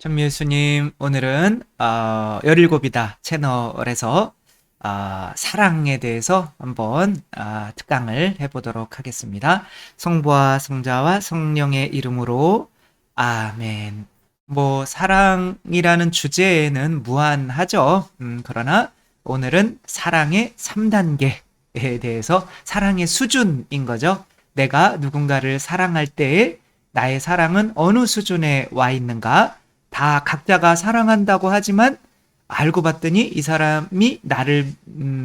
천미수님, 오늘은 17이다 채널에서 사랑에 대해서 한번 특강을 해보도록 하겠습니다. 성부와 성자와 성령의 이름으로 아멘. 뭐 사랑이라는 주제에는 무한하죠. 그러나 오늘은 사랑의 3단계에 대해서 사랑의 수준인 거죠. 내가 누군가를 사랑할 때에 나의 사랑은 어느 수준에 와 있는가? 다 각자가 사랑한다고 하지만 알고 봤더니 이 사람이 나를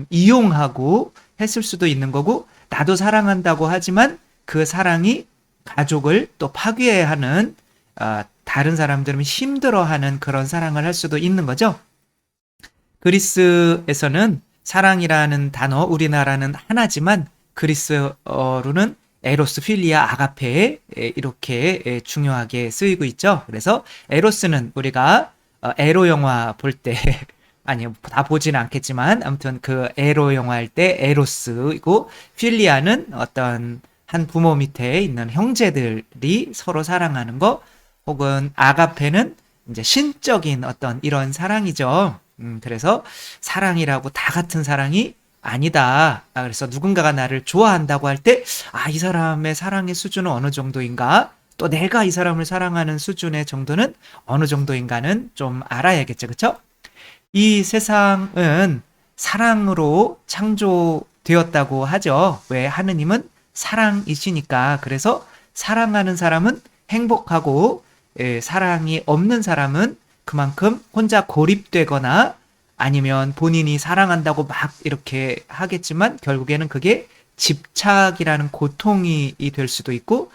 이용하고 했을 수도 있는 거고, 나도 사랑한다고 하지만 그 사랑이 가족을 또 파괴하는, 다른 사람들은 힘들어하는 그런 사랑을 할 수도 있는 거죠. 그리스에서는 사랑이라는 단어, 우리나라는 하나지만 그리스어로는 에로스, 필리아, 아가페 이렇게 중요하게 쓰이고 있죠. 그래서 에로스는 우리가 에로 영화 볼 때 아니 다 보지는 않겠지만 아무튼 그 에로 영화 할 때 에로스이고, 필리아는 어떤 한 부모 밑에 있는 형제들이 서로 사랑하는 거, 혹은 아가페는 이제 신적인 어떤 이런 사랑이죠. 그래서 사랑이라고 다 같은 사랑이 아니다. 그래서 누군가가 나를 좋아한다고 할 때, 이 사람의 사랑의 수준은 어느 정도인가? 또 내가 이 사람을 사랑하는 수준의 정도는 어느 정도인가는 좀 알아야겠죠. 그쵸? 이 세상은 사랑으로 창조되었다고 하죠. 왜? 하느님은 사랑이시니까. 그래서 사랑하는 사람은 행복하고, 사랑이 없는 사람은 그만큼 혼자 고립되거나, 아니면 본인이 사랑한다고 막 이렇게 하겠지만 결국에는 그게 집착이라는 고통이 될 수도 있고,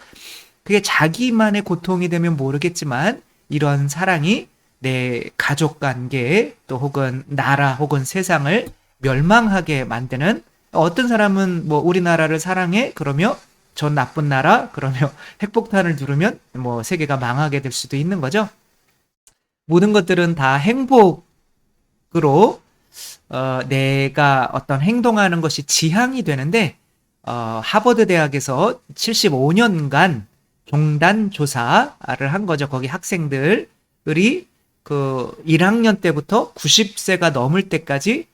그게 자기만의 고통이 되면 모르겠지만 이런 사랑이 내 가족 관계, 또 혹은 나라 혹은 세상을 멸망하게 만드는, 어떤 사람은 뭐 우리나라를 사랑해 그러며 전 나쁜 나라 그러며 핵폭탄을 누르면 뭐 세계가 망하게 될 수도 있는 거죠. 모든 것들은 다 행복으로, 내가 어떤 행동하는 것이 지향이 되는데, 하버드 대학에서 75년간 종단 조사를 한 거죠. 거기 학생들이 그 1학년 때부터 90세가 넘을 때까지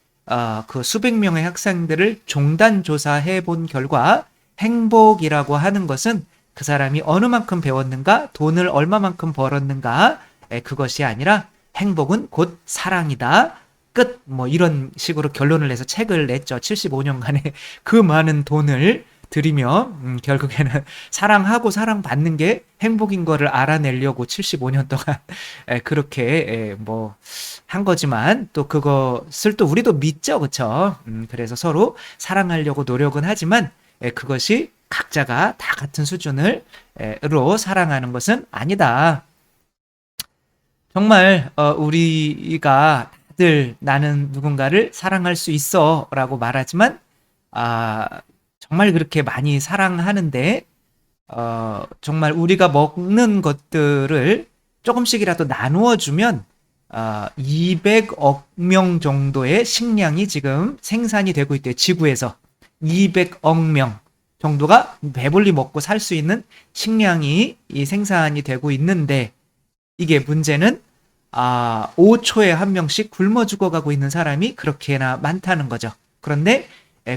그 수백 명의 학생들을 종단 조사해 본 결과, 행복이라고 하는 것은 그 사람이 어느 만큼 배웠는가, 돈을 얼마만큼 벌었는가, 그것이 아니라 행복은 곧 사랑이다. 끝. 뭐 이런 식으로 결론을 내서 책을 냈죠. 75년간의 그 많은 돈을 들이며 결국에는 사랑하고 사랑받는 게 행복인 거를 알아내려고 75년 동안 그렇게 뭐 한 거지만, 또 그것을 또 우리도 믿죠. 그쵸? 그래서 서로 사랑하려고 노력은 하지만 그것이 각자가 다 같은 수준으로 사랑하는 것은 아니다. 정말 우리가 다들 나는 누군가를 사랑할 수 있어 라고 말하지만, 아, 정말 그렇게 많이 사랑하는데, 정말 우리가 먹는 것들을 조금씩이라도 나누어 주면 200억 명 정도의 식량이 지금 생산이 되고 있대요. 지구에서 200억 명 정도가 배불리 먹고 살 수 있는 식량이 생산이 되고 있는데, 이게 문제는 5초에 한 명씩 굶어 죽어가고 있는 사람이 그렇게나 많다는 거죠. 그런데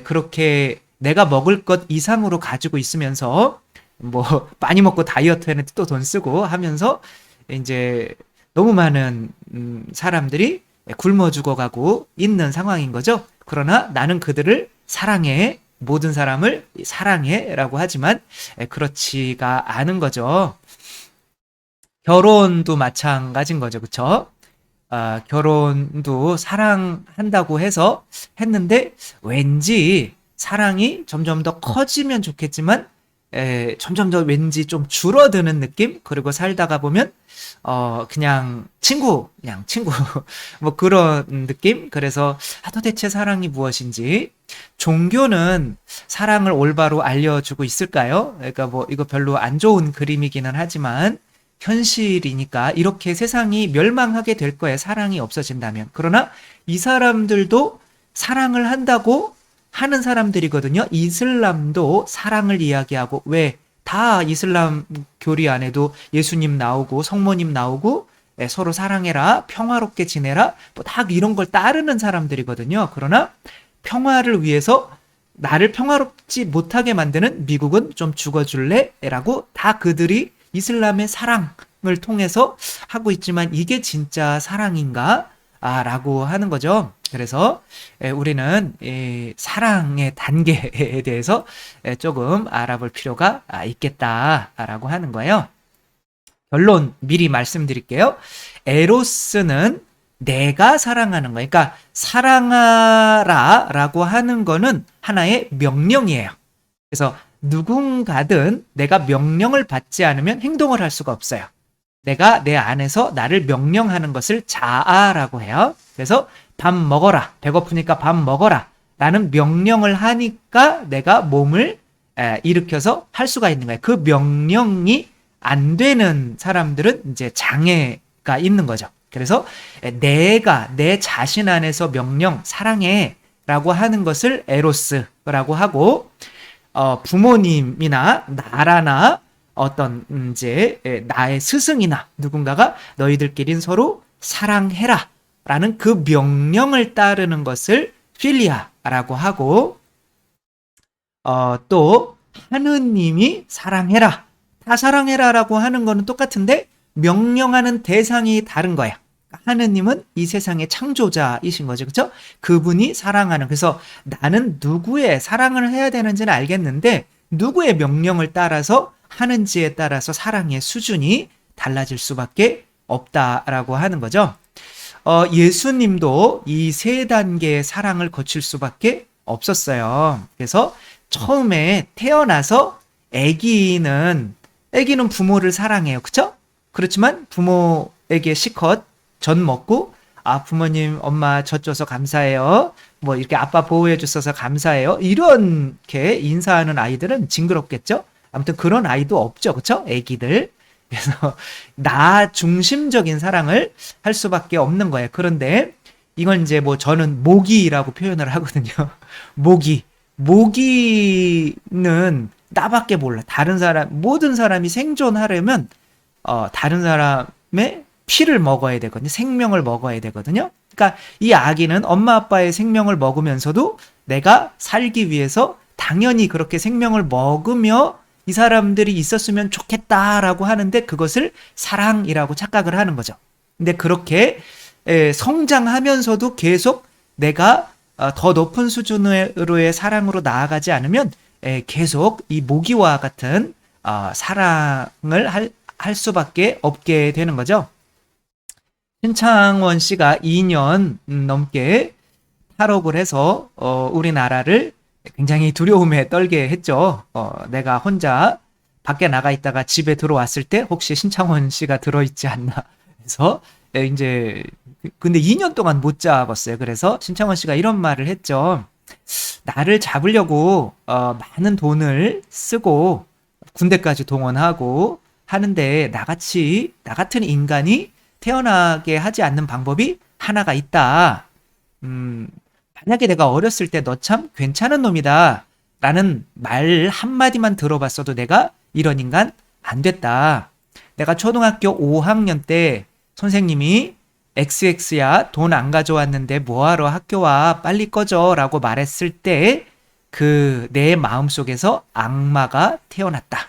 그렇게 내가 먹을 것 이상으로 가지고 있으면서 뭐 많이 먹고 다이어트에는 또 돈 쓰고 하면서 이제 너무 많은 사람들이 굶어 죽어가고 있는 상황인 거죠. 그러나 나는 그들을 사랑해, 모든 사람을 사랑해라고 하지만 그렇지가 않은 거죠. 결혼도 마찬가지인 거죠. 그쵸? 결혼도 사랑한다고 해서 했는데 왠지 사랑이 점점 더 커지면 좋겠지만 점점 더 왠지 좀 줄어드는 느낌? 그리고 살다가 보면 그냥 친구 뭐 그런 느낌? 그래서 도대체 사랑이 무엇인지, 종교는 사랑을 올바로 알려주고 있을까요? 그러니까 뭐 이거 별로 안 좋은 그림이기는 하지만 현실이니까 이렇게 세상이 멸망하게 될 거예요. 사랑이 없어진다면. 그러나 이 사람들도 사랑을 한다고 하는 사람들이거든요. 이슬람도 사랑을 이야기하고, 왜? 다 이슬람 교리 안에도 예수님 나오고 성모님 나오고 서로 사랑해라, 평화롭게 지내라, 뭐 딱 이런 걸 따르는 사람들이거든요. 그러나 평화를 위해서 나를 평화롭지 못하게 만드는 미국은 좀 죽어줄래? 라고 다 그들이 이슬람의 사랑을 통해서 하고 있지만 이게 진짜 사랑인가? 라고 하는 거죠. 그래서 우리는 사랑의 단계에 대해서 조금 알아볼 필요가 있겠다라고 하는 거예요. 결론 미리 말씀드릴게요. 에로스는 내가 사랑하는 거예요. 그러니까 사랑하라 라고 하는 거는 하나의 명령이에요. 그래서 누군가든 내가 명령을 받지 않으면 행동을 할 수가 없어요. 내가 내 안에서 나를 명령하는 것을 자아라고 해요. 그래서 밥 먹어라. 배고프니까 밥 먹어라. 라는 명령을 하니까 내가 몸을 일으켜서 할 수가 있는 거예요. 그 명령이 안 되는 사람들은 이제 장애가 있는 거죠. 그래서 내가 내 자신 안에서 명령, 사랑해 라고 하는 것을 에로스라고 하고, 부모님이나 나라나 어떤 이제 나의 스승이나 누군가가 너희들끼린 서로 사랑해라 라는 그 명령을 따르는 것을 필리아라고 하고, 또 하느님이 사랑해라, 다 사랑해라 라고 하는 거는 똑같은데 명령하는 대상이 다른 거야. 하느님은 이 세상의 창조자이신 거죠. 그렇죠? 그분이 사랑하는, 그래서 나는 누구의 사랑을 해야 되는지는 알겠는데 누구의 명령을 따라서 하는지에 따라서 사랑의 수준이 달라질 수밖에 없다라고 하는 거죠. 예수님도 이 세 단계의 사랑을 거칠 수밖에 없었어요. 그래서 처음에 태어나서 아기는 부모를 사랑해요. 그쵸? 그렇지만 부모에게 실컷 전 먹고, 부모님, 엄마 젖 줘서 감사해요. 뭐 이렇게 아빠 보호해 주셔서 감사해요. 이렇게 인사하는 아이들은 징그럽겠죠? 아무튼 그런 아이도 없죠. 그쵸? 아기들. 그래서 나 중심적인 사랑을 할 수밖에 없는 거예요. 그런데 이건 이제 뭐 저는 모기라고 표현을 하거든요. 모기는 나밖에 몰라. 다른 사람, 모든 사람이 생존하려면 다른 사람의 피를 먹어야 되거든요. 생명을 먹어야 되거든요. 그러니까 이 아기는 엄마 아빠의 생명을 먹으면서도 내가 살기 위해서 당연히 그렇게 생명을 먹으며 이 사람들이 있었으면 좋겠다라고 하는데 그것을 사랑이라고 착각을 하는 거죠. 근데 그렇게 성장하면서도 계속 내가 더 높은 수준으로의 사랑으로 나아가지 않으면 계속 이 모기와 같은 사랑을 할 수밖에 없게 되는 거죠. 신창원 씨가 2년 넘게 탈옥을 해서 우리나라를 굉장히 두려움에 떨게 했죠. 내가 혼자 밖에 나가 있다가 집에 들어왔을 때 혹시 신창원 씨가 들어있지 않나 해서 이제 근데 2년 동안 못 잡았어요. 그래서 신창원 씨가 이런 말을 했죠. 나를 잡으려고 많은 돈을 쓰고 군대까지 동원하고 하는데 나 같은 인간이 태어나게 하지 않는 방법이 하나가 있다. 만약에 내가 어렸을 때 너 참 괜찮은 놈이다 라는 말 한마디만 들어봤어도 내가 이런 인간 안 됐다. 내가 초등학교 5학년 때 선생님이 XX야 돈 안 가져왔는데 뭐하러 학교 와 빨리 꺼져 라고 말했을 때 그 내 마음속에서 악마가 태어났다.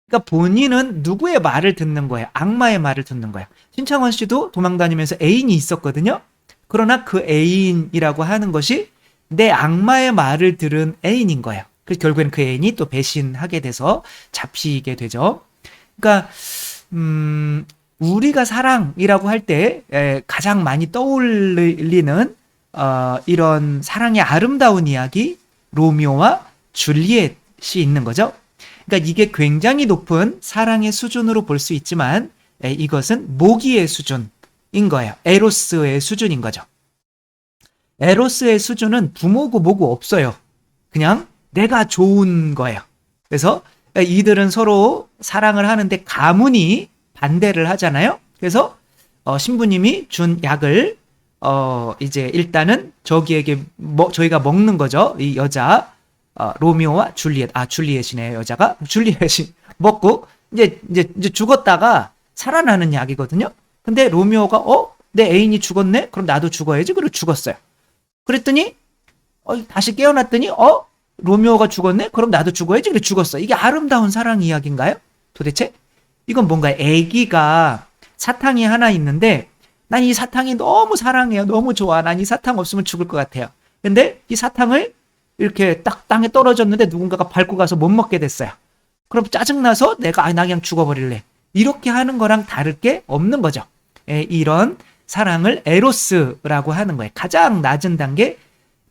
그러니까 본인은 누구의 말을 듣는 거예요? 악마의 말을 듣는 거예요. 신창원 씨도 도망다니면서 애인이 있었거든요. 그러나 그 애인이라고 하는 것이 내 악마의 말을 들은 애인인 거예요. 그래서 결국엔 그 애인이 또 배신하게 돼서 잡히게 되죠. 그러니까 우리가 사랑이라고 할 때 가장 많이 떠올리는 이런 사랑의 아름다운 이야기, 로미오와 줄리엣이 있는 거죠. 그러니까 이게 굉장히 높은 사랑의 수준으로 볼 수 있지만 이것은 모기의 수준인 거예요. 에로스의 수준인 거죠. 에로스의 수준은 부모고 뭐고 없어요. 그냥 내가 좋은 거예요. 그래서 이들은 서로 사랑을 하는데 가문이 반대를 하잖아요. 그래서 신부님이 준 약을 이제 일단은 저기에게 저희가 먹는 거죠. 이 여자 로미오와 줄리엣, 줄리엣이네요. 여자가 줄리엣이 먹고 이제 죽었다가 살아나는 약이거든요. 근데 로미오가 내 애인이 죽었네? 그럼 나도 죽어야지. 그리고 죽었어요. 그랬더니 다시 깨어났더니 로미오가 죽었네? 그럼 나도 죽어야지. 그리고 죽었어. 이게 아름다운 사랑 이야기인가요? 도대체? 이건 뭔가 애기가 사탕이 하나 있는데 난 이 사탕이 너무 사랑해요. 너무 좋아. 난 이 사탕 없으면 죽을 것 같아요. 근데 이 사탕을 이렇게 딱 땅에 떨어졌는데 누군가가 밟고 가서 못 먹게 됐어요. 그럼 짜증나서 나 그냥 죽어버릴래. 이렇게 하는 거랑 다를 게 없는 거죠. 이런 사랑을 에로스라고 하는 거예요. 가장 낮은 단계,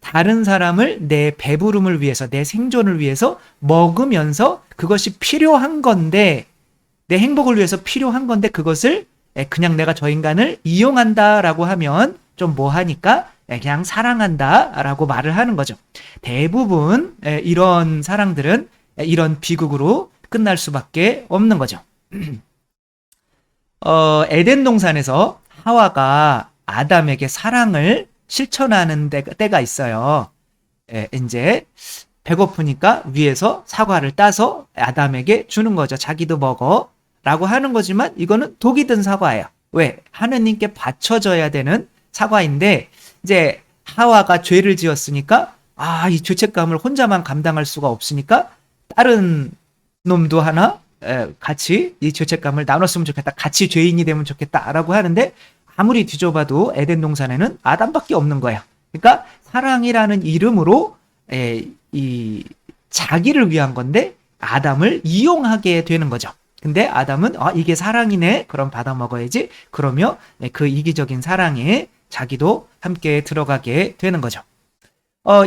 다른 사람을 내 배부름을 위해서, 내 생존을 위해서 먹으면서 그것이 필요한 건데, 내 행복을 위해서 필요한 건데 그것을 그냥 내가 저 인간을 이용한다라고 하면 좀 뭐하니까 그냥 사랑한다라고 말을 하는 거죠. 대부분 이런 사랑들은 이런 비극으로 끝날 수밖에 없는 거죠. 에덴 동산에서 하와가 아담에게 사랑을 실천하는 때가 있어요. 이제 배고프니까 위에서 사과를 따서 아담에게 주는 거죠. 자기도 먹어 라고 하는 거지만 이거는 독이 든 사과예요. 왜? 하느님께 바쳐져야 되는 사과인데 이제 하와가 죄를 지었으니까 이 죄책감을 혼자만 감당할 수가 없으니까 다른 놈도 하나 같이 이 죄책감을 나눴으면 좋겠다. 같이 죄인이 되면 좋겠다라고 하는데 아무리 뒤져봐도 에덴 동산에는 아담밖에 없는 거야. 그러니까 사랑이라는 이름으로 이 자기를 위한 건데 아담을 이용하게 되는 거죠. 근데 아담은 이게 사랑이네. 그럼 받아 먹어야지. 그러며 그 이기적인 사랑에 자기도 함께 들어가게 되는 거죠.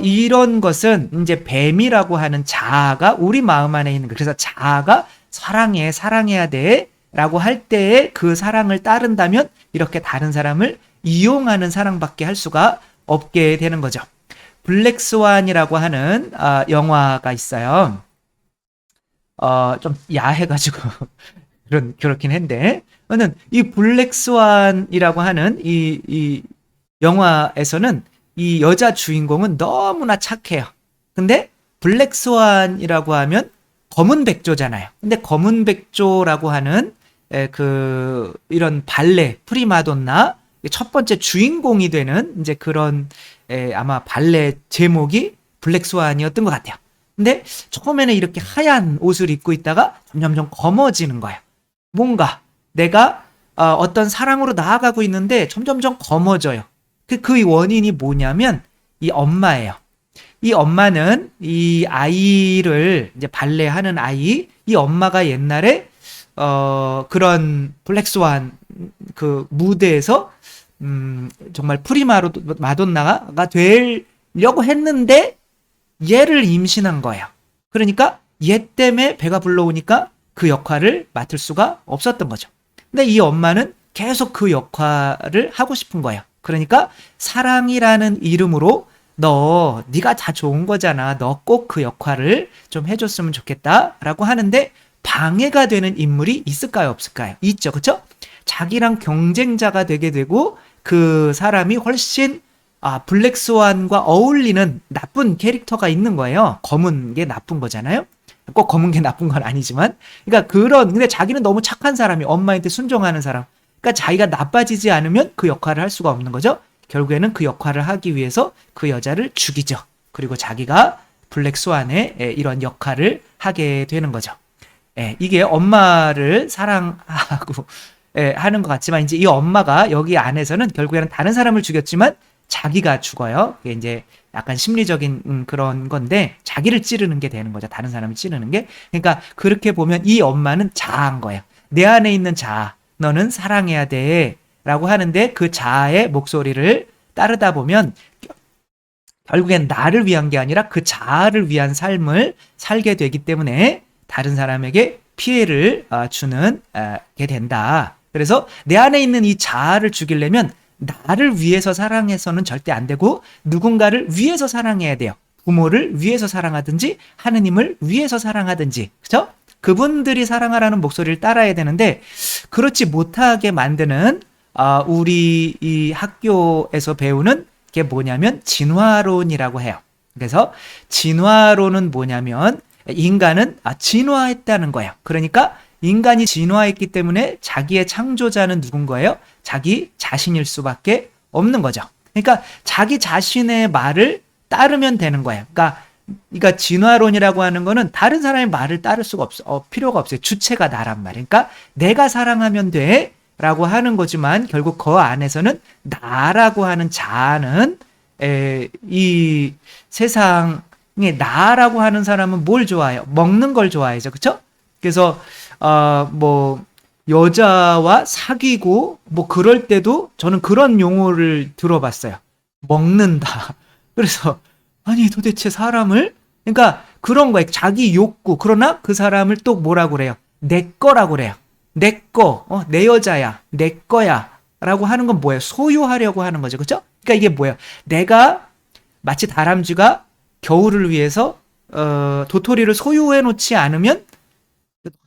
이런 것은 이제 뱀이라고 하는 자아가 우리 마음 안에 있는 거예요. 그래서 자아가 사랑해야 돼 라고 할 때에 그 사랑을 따른다면 이렇게 다른 사람을 이용하는 사랑밖에 할 수가 없게 되는 거죠. 블랙스완이라고 하는 영화가 있어요. 좀 야해가지고 그렇긴 한데 이 블랙스완이라고 하는 이 영화에서는 이 여자 주인공은 너무나 착해요. 근데 블랙스완이라고 하면 검은 백조잖아요. 근데 검은 백조라고 하는 이런 발레 프리마돈나 첫 번째 주인공이 되는 이제 그런 아마 발레 제목이 블랙스완이었던 것 같아요. 근데 처음에는 이렇게 하얀 옷을 입고 있다가 점점 검어지는 거예요. 뭔가 내가 어떤 사랑으로 나아가고 있는데 점점 검어져요. 그 원인이 뭐냐면 이 엄마예요. 이 엄마는 이 아이를 이제 발레하는 아이, 이 엄마가 옛날에 그런 블랙스완 그 무대에서 정말 프리마돈나가 되려고 했는데 얘를 임신한 거예요. 그러니까 얘 때문에 배가 불러오니까 그 역할을 맡을 수가 없었던 거죠. 근데 이 엄마는 계속 그 역할을 하고 싶은 거예요. 그러니까 사랑이라는 이름으로 네가 다 좋은 거잖아. 너 꼭 그 역할을 좀 해줬으면 좋겠다라고 하는데 방해가 되는 인물이 있을까요? 없을까요? 있죠. 그렇죠? 자기랑 경쟁자가 되게 되고 그 사람이 훨씬 블랙스완과 어울리는 나쁜 캐릭터가 있는 거예요. 검은 게 나쁜 거잖아요. 꼭 검은 게 나쁜 건 아니지만 그러니까 근데 자기는 너무 착한 사람이 엄마한테 순종하는 사람. 그러니까 자기가 나빠지지 않으면 그 역할을 할 수가 없는 거죠. 결국에는 그 역할을 하기 위해서 그 여자를 죽이죠. 그리고 자기가 블랙스완의 이런 역할을 하게 되는 거죠. 이게 엄마를 사랑하고 하는 것 같지만 이제 이 엄마가 여기 안에서는 결국에는 다른 사람을 죽였지만 자기가 죽어요. 그게 이제 약간 심리적인 그런 건데 자기를 찌르는 게 되는 거죠. 다른 사람을 찌르는 게. 그러니까 그렇게 보면 이 엄마는 자아인 거예요. 내 안에 있는 자아. 너는 사랑해야 돼. 라고 하는데 그 자아의 목소리를 따르다 보면 결국엔 나를 위한 게 아니라 그 자아를 위한 삶을 살게 되기 때문에 다른 사람에게 피해를 주는 게 된다. 그래서 내 안에 있는 이 자아를 죽이려면 나를 위해서 사랑해서는 절대 안 되고 누군가를 위해서 사랑해야 돼요. 부모를 위해서 사랑하든지 하느님을 위해서 사랑하든지. 그렇죠? 그분들이 사랑하라는 목소리를 따라야 되는데 그렇지 못하게 만드는 우리 이 학교에서 배우는 게 뭐냐면 진화론이라고 해요. 그래서 진화론은 뭐냐면 인간은 진화했다는 거예요. 그러니까 인간이 진화했기 때문에 자기의 창조자는 누군 거예요? 자기 자신일 수밖에 없는 거죠. 그러니까 자기 자신의 말을 따르면 되는 거예요. 그러니까 진화론이라고 하는 거는 다른 사람의 말을 따를 수가 없어. 필요가 없어요. 주체가 나란 말이에요. 그러니까 내가 사랑하면 돼 라고 하는 거지만 결국 그 안에서는 나라고 하는 자아는 이 세상에 나라고 하는 사람은 뭘 좋아해요? 먹는 걸 좋아해죠. 그렇죠? 그래서 뭐 여자와 사귀고 뭐 그럴 때도 저는 그런 용어를 들어봤어요. 먹는다. 그래서 아니 도대체 사람을 그러니까 그런 거예요. 자기 욕구. 그러나 그 사람을 또 뭐라고 그래요? 내 거라고 그래요. 내 거, 내 여자야, 내 거야 라고 하는 건 뭐예요? 소유하려고 하는 거죠. 그렇죠? 그러니까 이게 뭐예요? 내가 마치 다람쥐가 겨울을 위해서 도토리를 소유해 놓지 않으면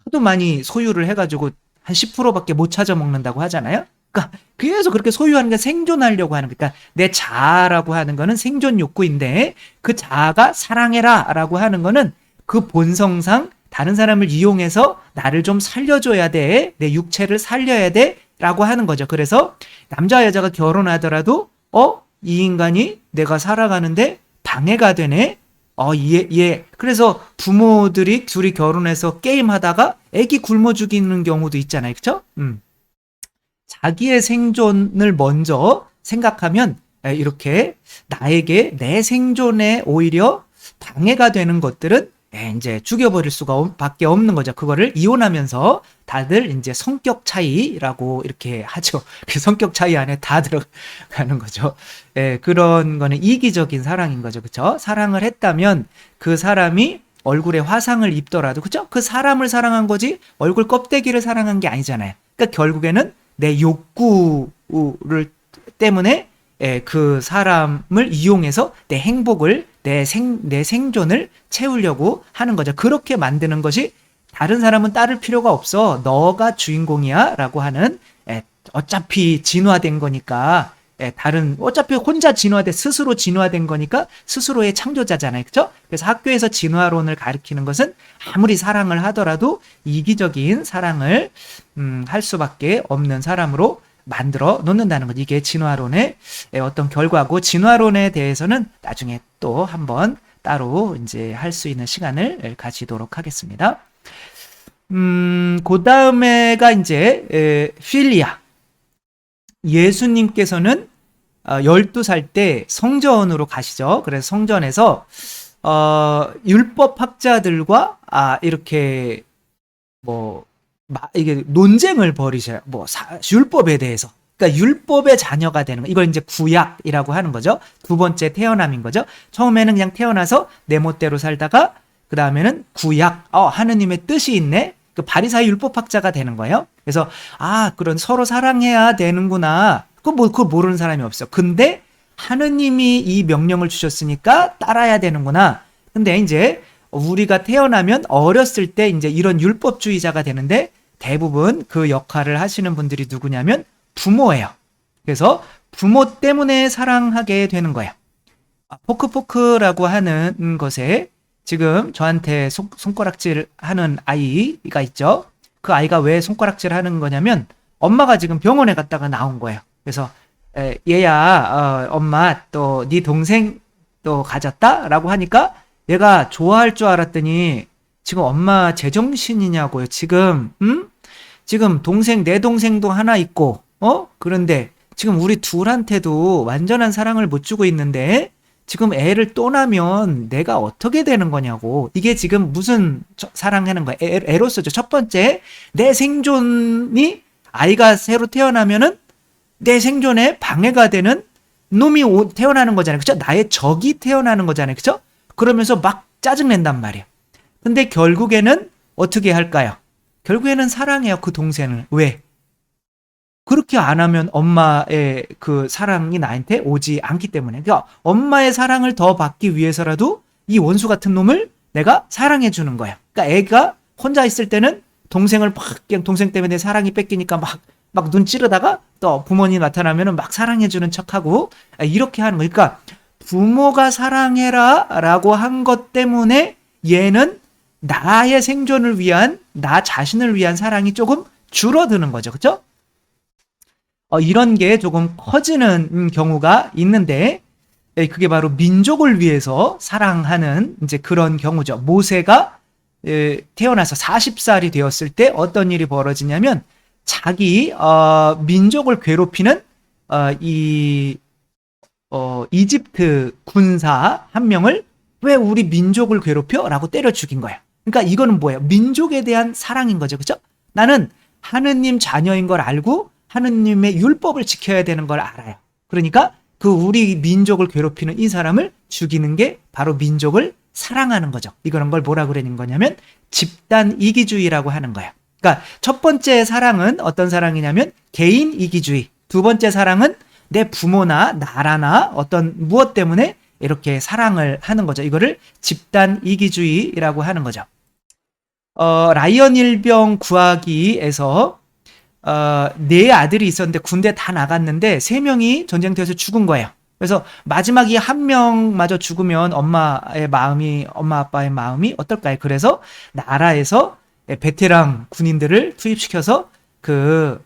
하도 많이 소유를 해가지고 한 10%밖에 못 찾아 먹는다고 하잖아요. 그러니까 그래서 그렇게 소유하는 게 생존하려고 하는 그러니까 내 자아라고 하는 거는 생존 욕구인데 그 자아가 사랑해라라고 하는 거는 그 본성상 다른 사람을 이용해서 나를 좀 살려줘야 돼. 내 육체를 살려야 돼. 라고 하는 거죠. 그래서 남자 여자가 결혼하더라도 이 인간이 내가 살아가는데 방해가 되네. 그래서 부모들이 둘이 결혼해서 게임하다가 애기 굶어 죽이는 경우도 있잖아요. 그렇죠? 자기의 생존을 먼저 생각하면 이렇게 나에게 내 생존에 오히려 방해가 되는 것들은 이제 죽여버릴 수가 밖에 없는 거죠. 그거를 이혼하면서 다들 이제 성격 차이라고 이렇게 하죠. 그 성격 차이 안에 다 들어가는 거죠. 그런 거는 이기적인 사랑인 거죠. 그렇죠? 사랑을 했다면 그 사람이 얼굴에 화상을 입더라도 그렇죠? 그 사람을 사랑한 거지 얼굴 껍데기를 사랑한 게 아니잖아요. 그러니까 결국에는 내 욕구를 때문에 그 사람을 이용해서 내 행복을 내 생존을 채우려고 하는 거죠. 그렇게 만드는 것이 다른 사람은 따를 필요가 없어. 너가 주인공이야 라고 하는 어차피 진화된 거니까 어차피 혼자 스스로 진화된 거니까 스스로의 창조자잖아요. 그렇죠? 그래서 학교에서 진화론을 가르치는 것은 아무리 사랑을 하더라도 이기적인 사랑을 할 수밖에 없는 사람으로 만들어 놓는다는 것. 이게 진화론의 어떤 결과고 진화론에 대해서는 나중에 또 한번 따로 이제 할 수 있는 시간을 가지도록 하겠습니다. 그 다음에가 이제 필리아. 예수님께서는 12살 때 성전으로 가시죠. 그래서 성전에서 율법학자들과 이렇게 이게 논쟁을 벌이셔요. 율법에 대해서. 그러니까 율법의 자녀가 되는 거. 이걸 이제 구약이라고 하는 거죠. 두 번째 태어남인 거죠. 처음에는 그냥 태어나서 내 멋대로 살다가 그 다음에는 구약. 하느님의 뜻이 있네. 그 바리사의 율법학자가 되는 거예요. 그래서 그런 서로 사랑해야 되는구나. 그걸 모르는 사람이 없어. 근데 하느님이 이 명령을 주셨으니까 따라야 되는구나. 근데 이제 우리가 태어나면 어렸을 때 이제 이런 율법주의자가 되는데 대부분 그 역할을 하시는 분들이 누구냐면 부모예요. 그래서 부모 때문에 사랑하게 되는 거예요. 포크라고 하는 것에 지금 저한테 손가락질 하는 아이가 있죠. 그 아이가 왜 손가락질 하는 거냐면 엄마가 지금 병원에 갔다가 나온 거예요. 그래서 얘야 엄마 또 네 동생 또 가졌다? 라고 하니까 얘가 좋아할 줄 알았더니 지금 엄마 제정신이냐고요. 지금 지금 내 동생도 하나 있고 그런데 지금 우리 둘한테도 완전한 사랑을 못 주고 있는데 지금 애를 또 나면 내가 어떻게 되는 거냐고. 이게 지금 무슨 사랑하는 거야. 에로스죠. 첫 번째, 내 생존이 아이가 새로 태어나면은 내 생존에 방해가 되는 놈이 태어나는 거잖아요. 그쵸? 나의 적이 태어나는 거잖아요. 그쵸? 그러면서 막 짜증낸단 말이에요. 근데 결국에는 어떻게 할까요? 결국에는 사랑해요. 그 동생을. 왜? 그렇게 안 하면 엄마의 그 사랑이 나한테 오지 않기 때문에. 그러니까 엄마의 사랑을 더 받기 위해서라도 이 원수 같은 놈을 내가 사랑해 주는 거야. 그러니까 애가 혼자 있을 때는 동생을 그냥 동생 때문에 사랑이 뺏기니까 막 눈 찌르다가 또 부모님 나타나면은 막 사랑해 주는 척하고 이렇게 하는 거. 그러니까 부모가 사랑해라 라고 한 것 때문에 얘는 나의 생존을 위한, 나 자신을 위한 사랑이 조금 줄어드는 거죠. 그쵸? 이런 게 조금 커지는 경우가 있는데, 그게 바로 민족을 위해서 사랑하는 이제 그런 경우죠. 모세가 태어나서 40살이 되었을 때 어떤 일이 벌어지냐면, 자기 민족을 괴롭히는 이 이집트 군사 한 명을 왜 우리 민족을 괴롭혀? 라고 때려 죽인 거예요. 그러니까 이거는 뭐예요? 민족에 대한 사랑인 거죠. 그죠? 나는 하느님 자녀인 걸 알고 하느님의 율법을 지켜야 되는 걸 알아요. 그러니까 그 우리 민족을 괴롭히는 이 사람을 죽이는 게 바로 민족을 사랑하는 거죠. 이런 걸 뭐라 그러는 거냐면 집단 이기주의라고 하는 거예요. 그러니까 첫 번째 사랑은 어떤 사랑이냐면 개인 이기주의. 두 번째 사랑은 내 부모나 나라나 어떤 무엇 때문에 이렇게 사랑을 하는 거죠. 이거를 집단 이기주의라고 하는 거죠. 라이언 일병 구하기에서 네 아들이 있었는데 군대 다 나갔는데 세 명이 전쟁터에서 죽은 거예요. 그래서 마지막 이 한 명마저 죽으면 엄마 아빠의 마음이 어떨까요? 그래서 나라에서 베테랑 군인들을 투입시켜서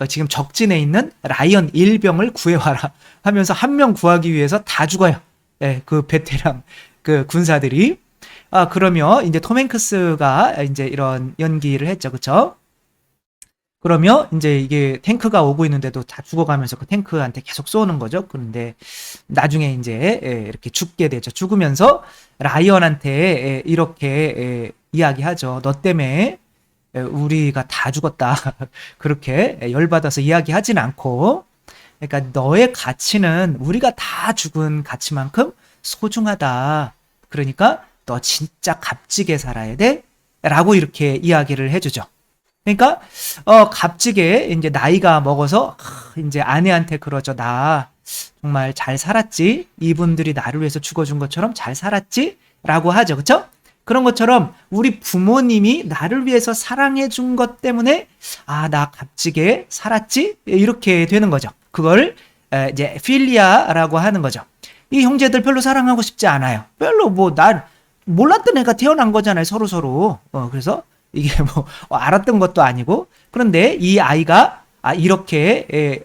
지금 적진에 있는 라이언 일병을 구해와라 하면서 한 명 구하기 위해서 다 죽어요. 그 베테랑 군사들이. 그러면 이제 톰 행크스가 이제 이런 연기를 했죠. 그쵸? 그러면 이제 이게 탱크가 오고 있는데도 다 죽어가면서 그 탱크한테 계속 쏘는 거죠. 그런데 나중에 이제 이렇게 죽게 되죠. 죽으면서 라이언한테 이렇게 이야기하죠. 너 때문에 우리가 다 죽었다. 그렇게 열받아서 이야기하진 않고, 그러니까 너의 가치는 우리가 다 죽은 가치만큼 소중하다. 그러니까 너 진짜 값지게 살아야 돼. 라고 이렇게 이야기를 해주죠. 그러니까 값지게 이제 나이가 먹어서 이제 아내한테 그러죠. 나 정말 잘 살았지. 이분들이 나를 위해서 죽어준 것처럼 잘 살았지. 라고 하죠. 그쵸? 그런 것처럼 우리 부모님이 나를 위해서 사랑해 준 것 때문에 나 값지게 살았지? 이렇게 되는 거죠. 그걸 이제 필리아라고 하는 거죠. 이 형제들 별로 사랑하고 싶지 않아요. 별로 날 몰랐던 애가 태어난 거잖아요. 서로. 그래서 이게 알았던 것도 아니고. 그런데 이 아이가 이렇게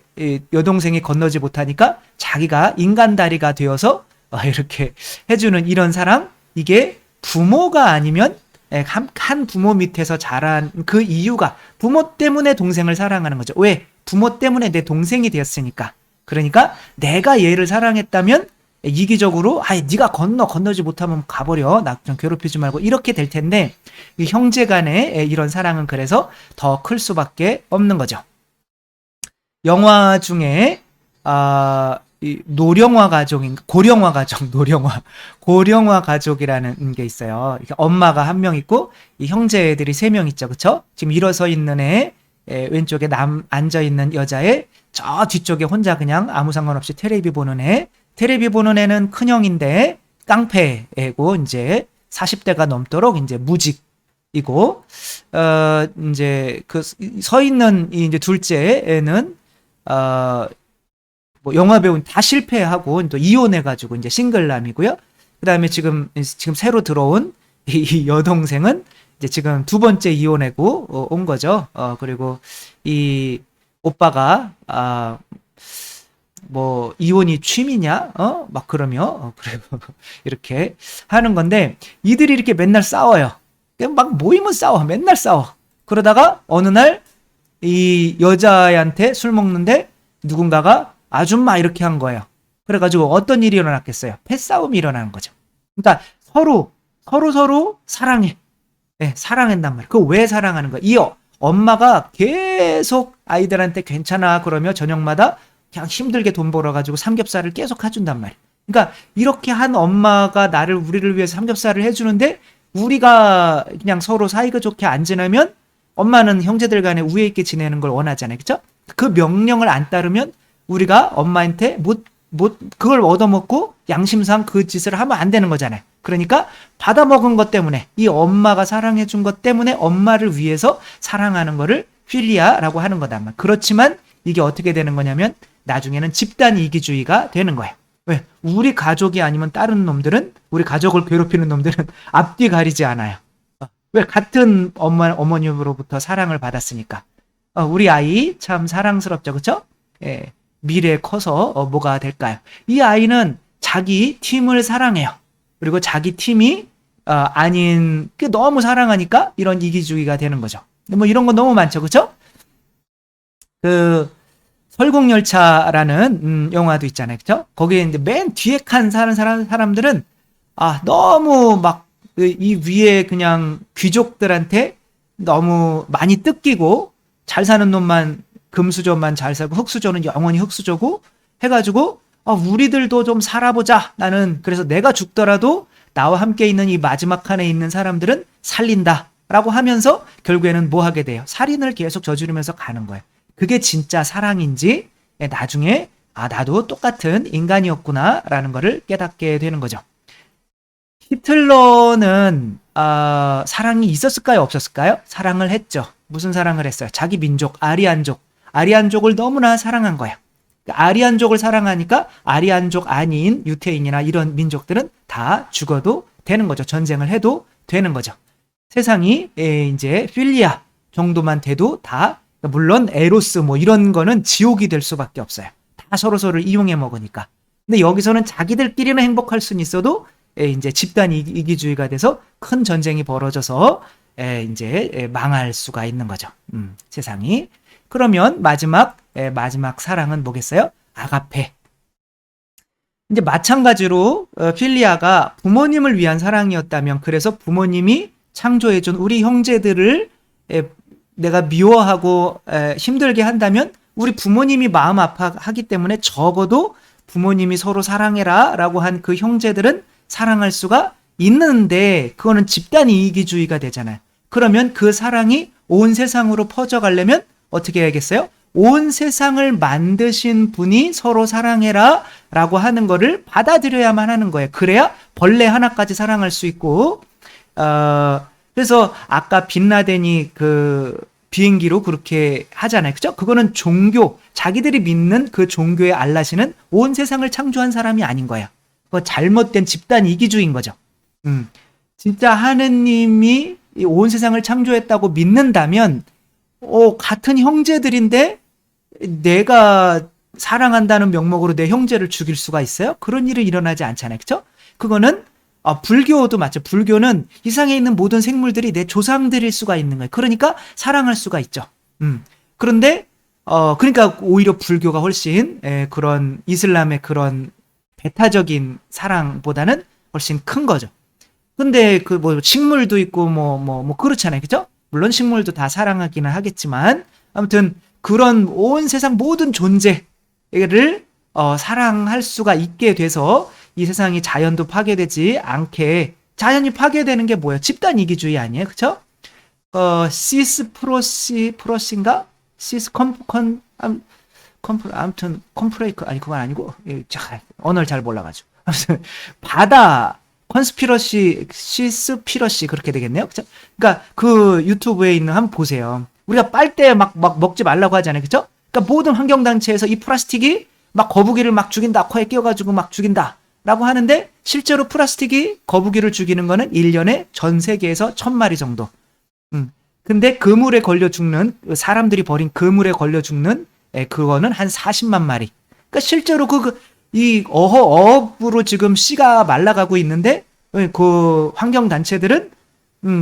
여동생이 건너지 못하니까 자기가 인간다리가 되어서 이렇게 해주는 이런 사랑, 이게 부모가 아니면 한 부모 밑에서 자란 그 이유가 부모 때문에 동생을 사랑하는 거죠. 왜? 부모 때문에 내 동생이 되었으니까. 그러니까 내가 얘를 사랑했다면 이기적으로 네가 건너지 못하면 가버려. 나 좀 괴롭히지 말고 이렇게 될 텐데, 이 형제 간의 이런 사랑은 그래서 더 클 수밖에 없는 거죠. 영화 중에 고령화 가족이라는 게 있어요. 엄마가 한 명 있고 이 형제들이 3명 있죠. 그쵸? 지금 일어서 있는 애, 왼쪽에 앉아 있는 여자애, 저 뒤쪽에 혼자 그냥 아무 상관없이 테레비 보는 애. 테레비 보는 애는 큰형인데 깡패고 이제 40대가 넘도록 이제 무직이고, 이제 서 있는 이제 둘째 애는 영화 배우는 다 실패하고 또 이혼해가지고 이제 싱글남이고요. 그 다음에 지금 새로 들어온 이 여동생은 이제 지금 2번째 이혼하고 온 거죠. 그리고 이 오빠가 이혼이 취미냐? 막 그러며 그리고 이렇게 하는 건데, 이들이 이렇게 맨날 싸워요. 막 모이면 싸워. 맨날 싸워. 그러다가 어느 날 이 여자애한테 술 먹는데 누군가가 아줌마 이렇게 한 거예요. 그래가지고 어떤 일이 일어났겠어요? 패싸움이 일어나는 거죠. 그러니까 서로 사랑해. 네, 사랑한단 말이에요. 그거 왜 사랑하는 거야? 이 엄마가 계속 아이들한테 괜찮아 그러며 저녁마다 그냥 힘들게 돈 벌어가지고 삼겹살을 계속 해준단 말이에요. 그러니까 이렇게 한 엄마가 우리를 위해서 삼겹살을 해주는데, 우리가 그냥 서로 사이가 좋게 안 지내면 엄마는 형제들 간에 우애 있게 지내는 걸 원하잖아요. 그쵸? 그 명령을 안 따르면 우리가 엄마한테 그걸 얻어먹고 양심상 그 짓을 하면 안 되는 거잖아요. 그러니까 받아먹은 것 때문에, 이 엄마가 사랑해준 것 때문에 엄마를 위해서 사랑하는 거를 필리아라고 하는 거다. 그렇지만 이게 어떻게 되는 거냐면 나중에는 집단 이기주의가 되는 거예요. 왜? 우리 가족이 아니면 다른 놈들은, 우리 가족을 괴롭히는 놈들은 앞뒤 가리지 않아요. 왜? 같은 어머님으로부터 사랑을 받았으니까. 우리 아이 참 사랑스럽죠, 그쵸? 예, 미래에 커서 뭐가 될까요? 이 아이는 자기 팀을 사랑해요. 그리고 자기 팀이 아닌 너무 사랑하니까 이런 이기주의가 되는 거죠. 뭐 이런 거 너무 많죠, 그쵸? 그 설국열차라는 영화도 있잖아요, 그쵸? 거기에 이제 맨 뒤에 칸 사는 사람들은 너무 막 이 위에 그냥 귀족들한테 너무 많이 뜯기고 잘 사는 놈만 금수저만 잘 살고 흙수저는 영원히 흙수저고 해가지고 우리들도 좀 살아보자. 나는 그래서 내가 죽더라도 나와 함께 있는 이 마지막 칸에 있는 사람들은 살린다라고 하면서 결국에는 뭐 하게 돼요? 살인을 계속 저지르면서 가는 거예요. 그게 진짜 사랑인지 나중에 나도 똑같은 인간이었구나라는 거를 깨닫게 되는 거죠. 히틀러는 사랑이 있었을까요? 없었을까요? 사랑을 했죠. 무슨 사랑을 했어요? 자기 민족, 아리안족을 너무나 사랑한 거예요. 아리안족을 사랑하니까 아리안족 아닌 유태인이나 이런 민족들은 다 죽어도 되는 거죠. 전쟁을 해도 되는 거죠. 세상이 이제 필리아 정도만 돼도 다, 물론 에로스 뭐 이런 거는 지옥이 될 수밖에 없어요. 다 서로서로를 이용해 먹으니까. 근데 여기서는 자기들끼리는 행복할 수는 있어도 이제 집단 이기주의가 돼서 큰 전쟁이 벌어져서 이제 망할 수가 있는 거죠. 세상이. 그러면 마지막 사랑은 뭐겠어요? 아가페. 이제 마찬가지로 필리아가 부모님을 위한 사랑이었다면, 그래서 부모님이 창조해준 우리 형제들을 내가 미워하고 힘들게 한다면 우리 부모님이 마음 아파하기 때문에 적어도 부모님이 서로 사랑해라 라고 한 그 형제들은 사랑할 수가 있는데, 그거는 집단 이기주의가 되잖아요. 그러면 그 사랑이 온 세상으로 퍼져가려면 어떻게 해야겠어요? 온 세상을 만드신 분이 서로 사랑해라 라고 하는 거를 받아들여야만 하는 거예요. 그래야 벌레 하나까지 사랑할 수 있고, 그래서 아까 빈라덴이 그 비행기로 그렇게 하잖아요. 그죠? 그거는 종교, 자기들이 믿는 그 종교의 알라시는 온 세상을 창조한 사람이 아닌 거예요. 그거 잘못된 집단 이기주의인 거죠. 진짜 하느님이 온 세상을 창조했다고 믿는다면, 같은 형제들인데 내가 사랑한다는 명목으로 내 형제를 죽일 수가 있어요? 그런 일이 일어나지 않잖아요. 그쵸? 그거는 불교도 맞죠. 불교는 이 세상에 있는 모든 생물들이 내 조상들일 수가 있는 거예요. 그러니까 사랑할 수가 있죠. 그런데 그러니까 오히려 불교가 훨씬 그런 이슬람의 그런 배타적인 사랑보다는 훨씬 큰 거죠. 근데 그 뭐 식물도 있고 뭐 그렇잖아요. 그죠? 물론 식물도 다 사랑하기는 하겠지만 아무튼 그런 온 세상 모든 존재를 사랑할 수가 있게 돼서 이 세상이 자연도 파괴되지 않게, 자연이 파괴되는 게 뭐예요? 집단 이기주의 아니에요? 그쵸? 프로시인가? 아무튼 컴프레이크 아니 그건 아니고 언어를 잘 몰라가지고 아무튼 바다 시스피러시 그렇게 되겠네요. 그쵸? 그러니까 그 유튜브에 있는 한번 보세요. 우리가 빨대 막 먹지 말라고 하잖아요. 그쵸? 그러니까 모든 환경단체에서 이 플라스틱이 막 거북이를 막 죽인다, 코에 끼어가지고 막 죽인다 라고 하는데, 실제로 플라스틱이 거북이를 죽이는 거는 1년에 전 세계에서 1000마리 정도. 근데 그물에 걸려 죽는, 사람들이 버린 그물에 걸려 죽는 그거는 한 40만 마리. 그러니까 실제로 이 어업으로 지금 씨가 말라가고 있는데, 그 환경단체들은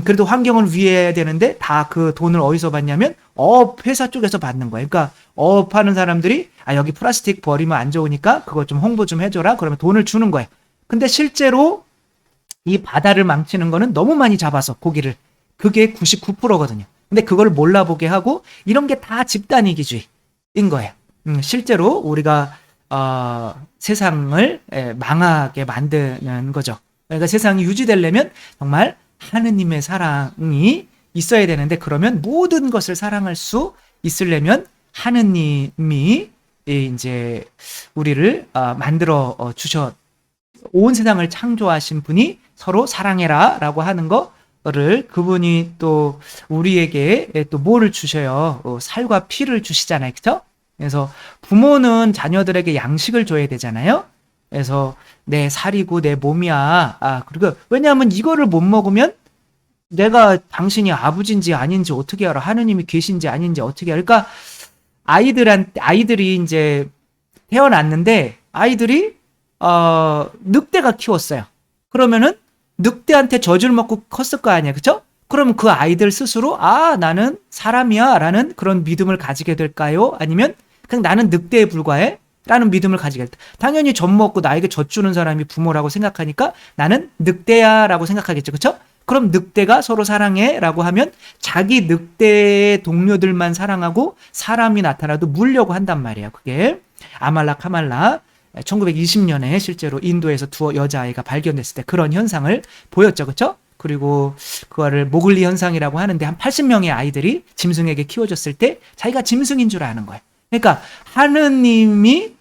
그래도 환경을 위해야 되는데 다 그 돈을 어디서 받냐면 어업 회사 쪽에서 받는 거예요. 그러니까 어업하는 사람들이 여기 플라스틱 버리면 안 좋으니까 그거 좀 홍보 좀 해줘라. 그러면 돈을 주는 거예요. 근데 실제로 이 바다를 망치는 거는 너무 많이 잡아서 고기를, 그게 99%거든요. 근데 그걸 몰라보게 하고, 이런 게 다 집단 이기주의인 거예요. 실제로 우리가 세상을 망하게 만드는 거죠. 그러니까 세상이 유지되려면 정말 하느님의 사랑이 있어야 되는데, 그러면 모든 것을 사랑할 수 있으려면 하느님이 이제 우리를 만들어 온 세상을 창조하신 분이 서로 사랑해라 라고 하는 거를, 그분이 또 우리에게 또 뭐를 주셔요? 살과 피를 주시잖아요. 그쵸? 그래서 부모는 자녀들에게 양식을 줘야 되잖아요. 그래서 내 살이고 내 몸이야. 그리고 왜냐하면 이거를 못 먹으면 내가 당신이 아버지인지 아닌지 어떻게 알아? 하느님이 계신지 아닌지 어떻게 알아? 그러니까 아이들이 이제 태어났는데 아이들이 늑대가 키웠어요. 그러면은 늑대한테 젖을 먹고 컸을 거 아니야, 그쵸? 그럼 그 아이들 스스로 나는 사람이야라는 그런 믿음을 가지게 될까요? 아니면 그냥 나는 늑대에 불과해? 라는 믿음을 가지게 될까? 당연히 젖 먹고 나에게 젖 주는 사람이 부모라고 생각하니까 나는 늑대야라고 생각하겠죠, 그쵸? 그럼 늑대가 서로 사랑해라고 하면 자기 늑대의 동료들만 사랑하고 사람이 나타나도 물려고 한단 말이에요. 그게 아말라 카말라 1920년에 실제로 인도에서 두 여자아이가 발견됐을 때 그런 현상을 보였죠. 그렇죠? 그리고 그거를 모글리 현상이라고 하는데 한 80명의 아이들이 짐승에게 키워졌을 때 자기가 짐승인 줄 아는 거예요. 그러니까 하느님이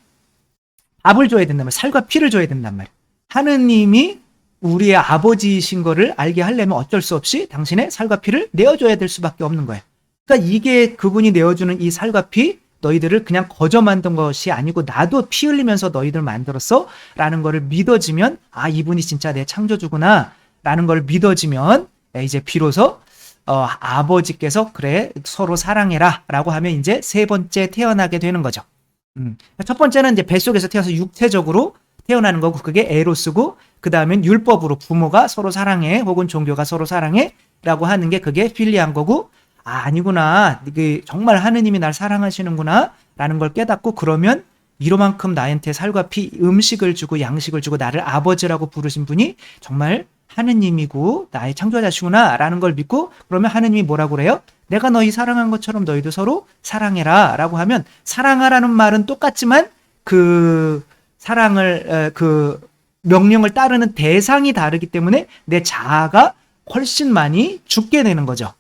밥을 줘야 된단 말이에요. 살과 피를 줘야 된단 말이에요. 하느님이 우리의 아버지이신 거를 알게 하려면 어쩔 수 없이 당신의 살과 피를 내어줘야 될 수밖에 없는 거예요. 그러니까 이게 그분이 내어주는 이 살과 피, 너희들을 그냥 거저 만든 것이 아니고 나도 피 흘리면서 너희들 만들었어 라는 거를 믿어지면 이분이 진짜 내 창조주구나 라는 걸 믿어지면 이제 비로소 아버지께서 그래 서로 사랑해라 라고 하면 이제 세 번째 태어나게 되는 거죠. 첫 번째는 이제 뱃속에서 태어나서 육체적으로 태어나는 거고 그게 에로스고 그 다음엔 율법으로 부모가 서로 사랑해 혹은 종교가 서로 사랑해 라고 하는 게 그게 필리한 거고 아니구나 이게 정말 하느님이 날 사랑하시는구나 라는 걸 깨닫고 그러면 이로만큼 나한테 살과 피 음식을 주고 양식을 주고 나를 아버지라고 부르신 분이 정말 하느님이고 나의 창조자시구나 라는 걸 믿고 그러면 하느님이 뭐라고 그래요? 내가 너희 사랑한 것처럼 너희도 서로 사랑해라 라고 하면 사랑하라는 말은 똑같지만 그 사랑을 그 명령을 따르는 대상이 다르기 때문에 내 자아가 훨씬 많이 죽게 되는 거죠.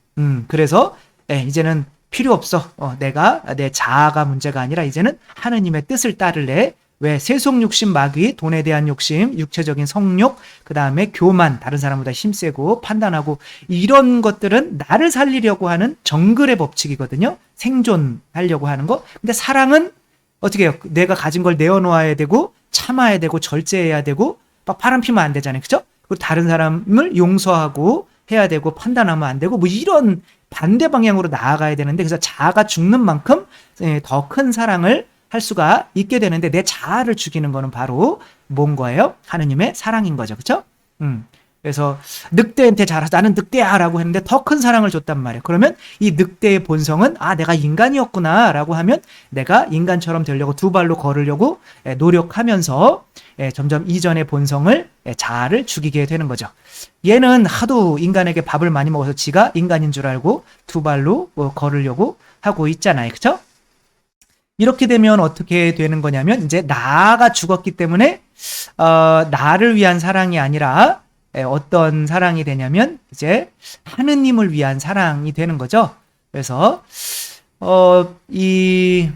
그래서 이제는 필요 없어. 내가 내 자아가 문제가 아니라 이제는 하느님의 뜻을 따를래. 왜 세속 욕심 마귀, 돈에 대한 욕심, 육체적인 성욕, 그 다음에 교만, 다른 사람보다 힘세고 판단하고 이런 것들은 나를 살리려고 하는 정글의 법칙이거든요. 생존하려고 하는 거. 근데 사랑은 어떻게 해요? 내가 가진 걸 내어놓아야 되고 참아야 되고 절제해야 되고 막 바람 피면 안 되잖아요. 그죠? 그리고 다른 사람을 용서하고 해야 되고 판단하면 안 되고 뭐 이런 반대 방향으로 나아가야 되는데 그래서 자아가 죽는 만큼 더 큰 사랑을 할 수가 있게 되는데 내 자아를 죽이는 거는 바로 뭔 거예요? 하느님의 사랑인 거죠. 그렇죠? 그래서 늑대한테 자라서 나는 늑대야라고 했는데 더 큰 사랑을 줬단 말이에요. 그러면 이 늑대의 본성은 내가 인간이었구나라고 하면 내가 인간처럼 되려고 두 발로 걸으려고 노력하면서 점점 이전의 본성을 자아를 죽이게 되는 거죠. 얘는 하도 인간에게 밥을 많이 먹어서 지가 인간인 줄 알고 두 발로 걸으려고 하고 있잖아요. 그렇죠? 이렇게 되면 어떻게 되는 거냐면 이제 나가 죽었기 때문에 나를 위한 사랑이 아니라 어떤 사랑이 되냐면 이제 하느님을 위한 사랑이 되는 거죠. 그래서 이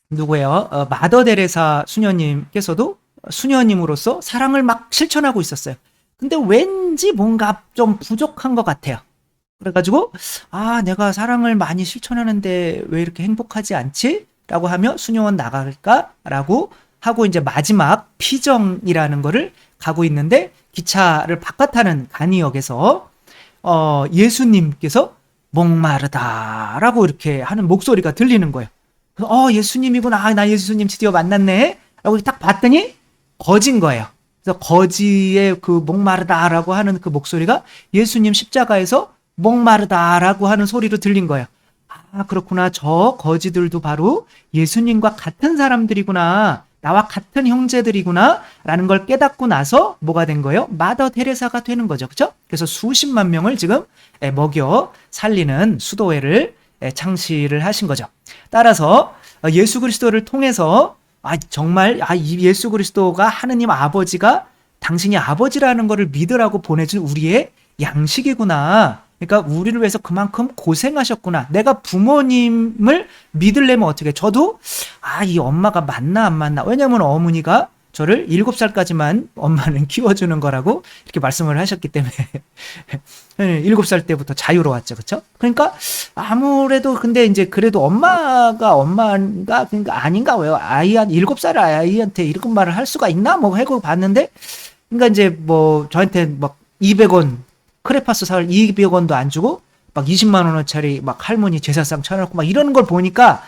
누구예요? 마더 데레사 수녀님께서도 수녀님으로서 사랑을 막 실천하고 있었어요. 근데 왠지 뭔가 좀 부족한 것 같아요. 그래가지고 내가 사랑을 많이 실천하는데 왜 이렇게 행복하지 않지? 라고 하며 수녀원 나갈까? 라고 하고 이제 마지막 피정이라는 거를 가고 있는데 기차를 바깥하는 간이역에서 예수님께서 목마르다라고 이렇게 하는 목소리가 들리는 거예요. 그래서 예수님이구나. 나 예수님 드디어 만났네. 라고 딱 봤더니 거지인 거예요. 그래서 거지의 그 목마르다라고 하는 그 목소리가 예수님 십자가에서 목마르다라고 하는 소리로 들린 거예요. 그렇구나. 저 거지들도 바로 예수님과 같은 사람들이구나. 나와 같은 형제들이구나. 라는 걸 깨닫고 나서 뭐가 된 거예요? 마더 테레사가 되는 거죠. 그렇죠? 그래서 수십만 명을 지금 먹여 살리는 수도회를 창시를 하신 거죠. 따라서 예수 그리스도를 통해서 정말 이 예수 그리스도가 하느님 아버지가 당신이 아버지라는 것을 믿으라고 보내준 우리의 양식이구나. 그러니까 우리를 위해서 그만큼 고생하셨구나. 내가 부모님을 믿으려면 어떻게? 저도 이 엄마가 맞나 안 맞나? 왜냐면 어머니가 저를 7살까지만 엄마는 키워주는 거라고 이렇게 말씀을 하셨기 때문에 7살 때부터 자유로웠죠. 그렇죠? 그러니까 아무래도 근데 이제 그래도 엄마가 그러니까 아닌가 왜요? 7살 아이한테 이런 말을 할 수가 있나? 뭐 하고 봤는데 그러니까 이제 뭐 저한테 막 200원 크레파스 사을 200원도 안 주고 막 20만 원어치리 막 할머니 제사상 쳐놓고 막 이러는 걸 보니까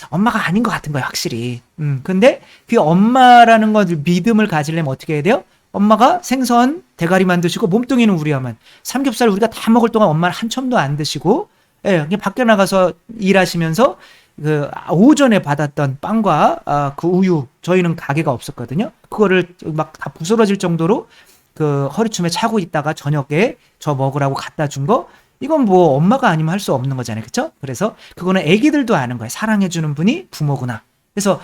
엄마가 아닌 것 같은 거예요, 확실히. 근데 그 엄마라는 것을 믿음을 가지려면 어떻게 해야 돼요? 엄마가 생선 대가리만 드시고 몸뚱이는 우리야만 삼겹살 우리가 다 먹을 동안 엄마는 한 첨도 안 드시고 예, 그냥 밖에 나가서 일하시면서 그 오전에 받았던 빵과 그 우유 저희는 가게가 없었거든요. 그거를 막 다 부스러질 정도로 그 허리춤에 차고 있다가 저녁에 저 먹으라고 갖다 준 거 이건 뭐 엄마가 아니면 할 수 없는 거잖아요. 그렇죠? 그래서 그거는 애기들도 아는 거예요. 사랑해 주는 분이 부모구나. 그래서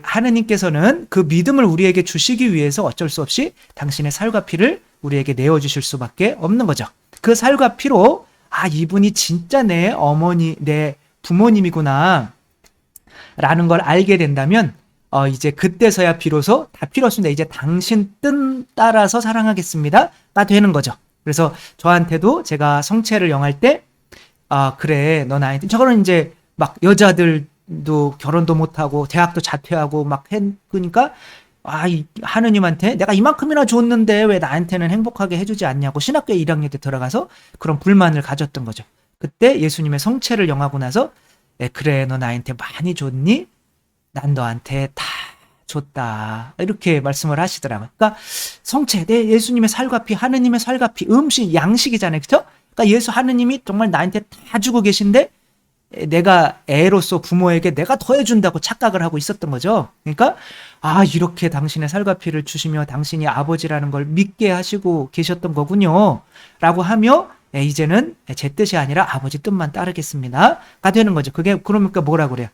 하느님께서는 그 믿음을 우리에게 주시기 위해서 어쩔 수 없이 당신의 살과 피를 우리에게 내어주실 수밖에 없는 거죠. 그 살과 피로 이분이 진짜 내 어머니, 내 부모님이구나 라는 걸 알게 된다면 이제 그때서야 비로소 다 필요 없습니다. 이제 당신 뜻 따라서 사랑하겠습니다가 되는 거죠. 그래서 저한테도 제가 성체를 영할 때 그래 너 나한테 저거는 이제 막 여자들도 결혼도 못하고 대학도 자퇴하고 막 그러니까 하느님한테 내가 이만큼이나 줬는데 왜 나한테는 행복하게 해주지 않냐고 신학교 1학년 때 들어가서 그런 불만을 가졌던 거죠. 그때 예수님의 성체를 영하고 나서 그래 너 나한테 많이 줬니? 난 너한테 다 줬다. 이렇게 말씀을 하시더라고요. 그러니까 성체, 내 예수님의 살과 피, 하느님의 살과 피, 음식, 양식이잖아요. 그렇죠? 그러니까 하느님이 정말 나한테 다 주고 계신데 내가 애로서 부모에게 내가 더 해준다고 착각을 하고 있었던 거죠. 그러니까 이렇게 당신의 살과 피를 주시며 당신이 아버지라는 걸 믿게 하시고 계셨던 거군요. 라고 하며 이제는 제 뜻이 아니라 아버지 뜻만 따르겠습니다가 되는 거죠. 그게 그러니까 뭐라 그래요?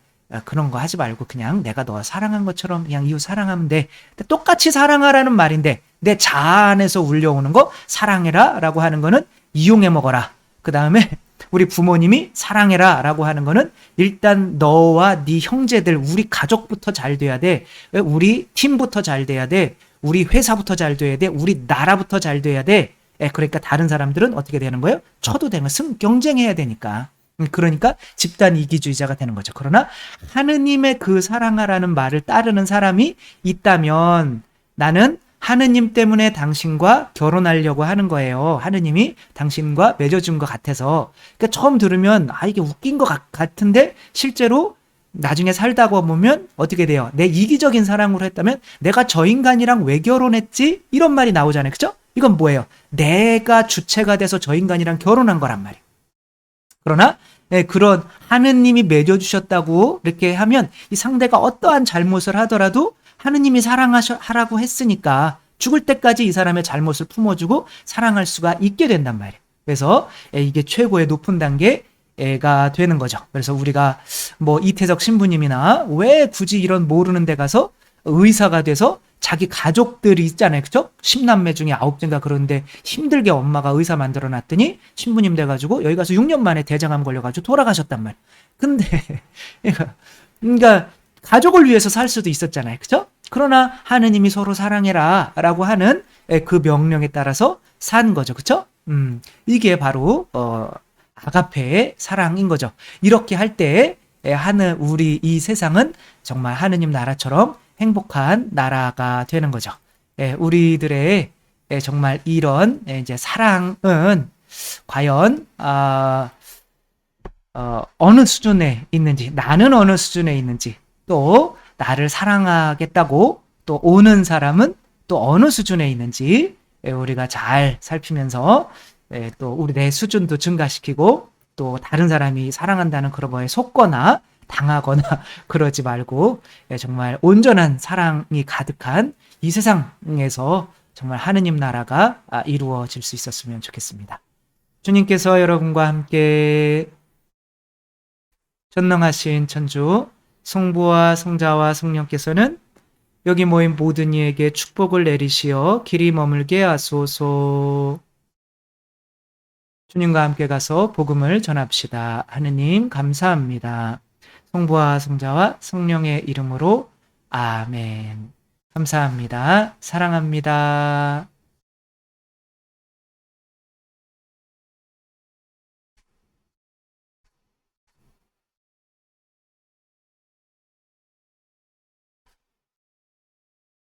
그런 거 하지 말고 그냥 내가 너 사랑한 것처럼 그냥 이웃 사랑하면 돼. 똑같이 사랑하라는 말인데 내 자아 안에서 울려오는 거 사랑해라 라고 하는 거는 이용해 먹어라. 그 다음에 우리 부모님이 사랑해라 라고 하는 거는 일단 너와 네 형제들 우리 가족부터 잘 돼야 돼. 우리 팀부터 잘 돼야 돼. 우리 회사부터 잘 돼야 돼. 우리 나라부터 잘 돼야 돼. 그러니까 다른 사람들은 어떻게 되는 거예요? 쳐도 되는 경쟁해야 되니까. 그러니까 집단 이기주의자가 되는 거죠. 그러나 하느님의 그 사랑하라는 말을 따르는 사람이 있다면 나는 하느님 때문에 당신과 결혼하려고 하는 거예요. 하느님이 당신과 맺어준 것 같아서. 그러니까 처음 들으면 이게 웃긴 것 같은데 실제로 나중에 살다가 보면 어떻게 돼요? 내 이기적인 사랑으로 했다면 내가 저 인간이랑 왜 결혼했지? 이런 말이 나오잖아요. 그죠? 이건 뭐예요? 내가 주체가 돼서 저 인간이랑 결혼한 거란 말이에요. 그러나 그런 하느님이 맺어주셨다고 이렇게 하면 이 상대가 어떠한 잘못을 하더라도 하느님이 사랑하라고 했으니까 죽을 때까지 이 사람의 잘못을 품어주고 사랑할 수가 있게 된단 말이에요. 그래서 이게 최고의 높은 단계가 되는 거죠. 그래서 우리가 뭐 이태석 신부님이나 왜 굳이 이런 모르는 데 가서 의사가 돼서 자기 가족들이 있잖아요. 그죠? 10남매 중에 9인가 그런데 힘들게 엄마가 의사 만들어 놨더니 신부님 돼가지고 여기 가서 6년 만에 대장암 걸려가지고 돌아가셨단 말이에요. 근데 그러니까 가족을 위해서 살 수도 있었잖아요. 그죠? 그러나 하느님이 서로 사랑해라 라고 하는 그 명령에 따라서 산 거죠. 그죠? 이게 바로 아가페의 사랑인 거죠. 이렇게 할 때 우리 이 세상은 정말 하느님 나라처럼 행복한 나라가 되는 거죠. 우리들의 정말 이런 이제 사랑은 과연 어느 수준에 있는지, 나는 어느 수준에 있는지, 또 나를 사랑하겠다고 또 오는 사람은 또 어느 수준에 있는지 우리가 잘 살피면서 또 우리 내 수준도 증가시키고 또 다른 사람이 사랑한다는 그런 거에 속거나 당하거나 그러지 말고 정말 온전한 사랑이 가득한 이 세상에서 정말 하느님 나라가 이루어질 수 있었으면 좋겠습니다. 주님께서 여러분과 함께 전능하신 천주 성부와 성자와 성령께서는 여기 모인 모든 이에게 축복을 내리시어 길이 머물게 하소서. 주님과 함께 가서 복음을 전합시다. 하느님 감사합니다. 성부와 성자와 성령의 이름으로 아멘. 감사합니다. 사랑합니다.